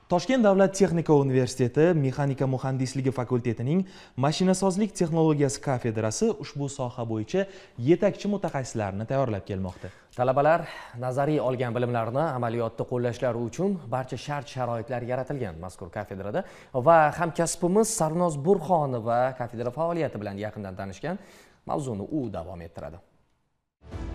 Toshkent davlat texnika universiteti mexanika muhandisligi fakultetining mashinasozlik texnologiyasi kafedrasi ushbu soha bo'yicha yetakchi mutaxassislarni tayyorlab kelmoqda. Talabalar nazariy olgan bilimlarini amaliyotda qo'llashlari uchun barcha shart-sharoitlar yaratilgan mazkur kafedrada va hamkasbimiz Sarnoz Burxonova kafedra faoliyati bilan yaqindan tanishgan. Mavzuni u davom ettiradi.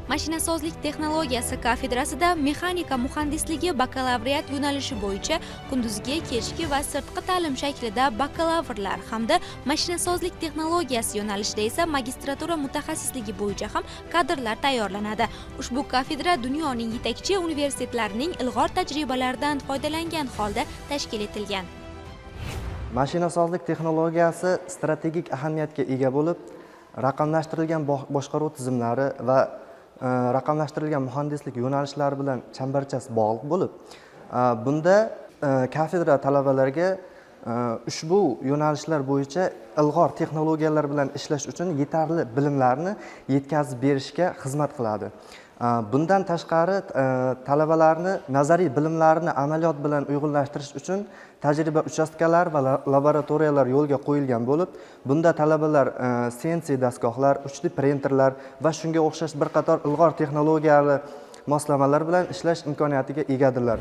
Mashinasozlik texnologiyasi kafedrasida mexanika muhandisligi bakalavriat yo'nalishi bo'yicha kunduzgi, kechki va sirtqi ta'lim shaklida bakalavrlar hamda mashinasozlik texnologiyasi yo'nalishida esa magistratura mutaxassisligi bo'yicha ham kadrlar tayyorlanadi. Ushbu kafedra dunyoning yetakchi universitetlarining ilg'or tajribalaridan foydalangan holda tashkil etilgan. Mashinasozlik texnologiyasi strategik ahamiyatga ega bo'lib, raqamlashtirilgan boshqaruv tizimlari va raqamlashtirilgan muhandislik yo'nalishlari bilan chambarchas bog'liq bo'lib, bunda kafedra talabalariga ushbu yo'nalishlar bo'yicha ilg'or texnologiyalar bilan ishlash uchun yetarli bilimlarni yetkazib berishga xizmat qiladi. Bundan tashqari talabalarni nazariy bilimlarini amaliyot bilan uyg'unlashtirish uchun tajriba uchastkalari va laboratoriyalar yo'lga qo'yilgan bo'lib, bunda talabalar CNC dastgohlar, 3D printerlar va shunga o'xshash bir qator ilg'or texnologiyali moslamalar bilan ishlash imkoniyatiga egadirlar.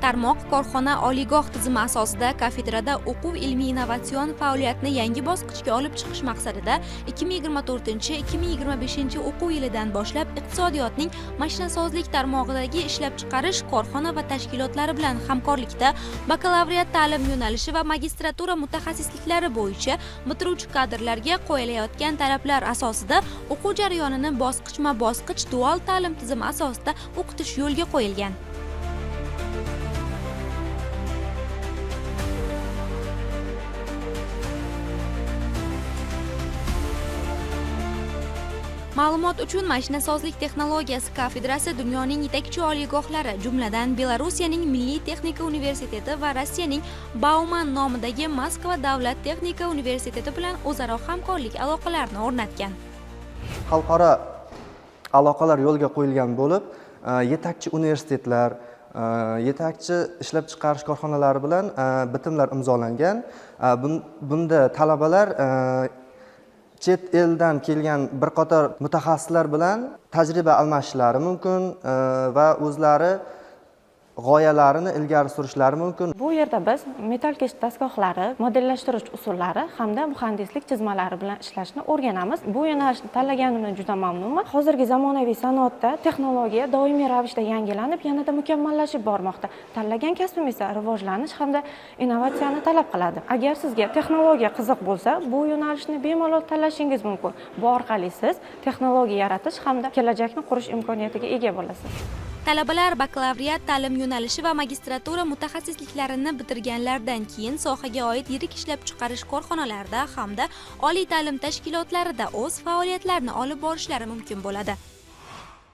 Tarmoq korxona oliygoh tizimi asosida kafedrada o'quv ilmiy innovatsion faoliyatni yangi bosqichga olib chiqish maqsadida 2024-2025 o'quv yilidan boshlab iqtisodiyotning mashinasozlik tarmog'idagi ishlab chiqarish korxona va tashkilotlari bilan hamkorlikda bakalavriat ta'lim yo'nalishi va magistratura mutaxassisliklari bo'yicha bitiruvchi kadrlarga qo'yilayotgan talablar asosida o'quv jarayonini bosqichma-bosqich dual ta'lim tizimi asosida o'qitish yo'lga qo'yilgan. Ma'lumot uchun mashinasozlik texnologiyasi kafedrasi dunyoning yetakchi oliygohlari, jumladan Belorussiyaning Milliy texnika universiteti va Rossiyaning Bauman nomidagi Moskva davlat texnika universiteti bilan o'zaro hamkorlik aloqalarini o'rnatgan. Xalqaro aloqalar yo'lga qo'yilgan bo'lib, yetakchi universitetlar, yetakchi ishlab chiqarish korxonalari bilan bitimlar imzolangan. Bunda talabalar chet eldan kelgan bir qator mutaxassislar bilan tajriba almashishlari mumkin va o'zlari g'oyalarini ilgari surishlari mumkin. Bu yerda biz metalkesh dastgohlari, modellashtirish usullari hamda muhandislik chizmalari bilan ishlashni o'rganamiz. Bu yo'nalishni tanlaganimdan juda mamnunman. Hozirgi zamonaviy sanoatda texnologiya doimiy ravishda yangilanib, yanada mukammallashib bormoqda. Tanlagan kasbim esa rivojlanish hamda innovatsiyani talab qiladi. Agar sizga texnologiya qiziq bo'lsa, bu yo'nalishni bemalol tanlashingiz mumkin. Bu orqali siz texnologiya yaratish hamda kelajakni qurish imkoniyatiga ega bo'lasiz. Talabalar bakalavriat ta'lim yo'nalishi va magistratura mutaxassisliklarini bitirganlardan keyin sohaga oid yirik ishlab chiqarish korxonalarida hamda oliy ta'lim tashkilotlarida o'z faoliyatlarini olib borishlari mumkin bo'ladi.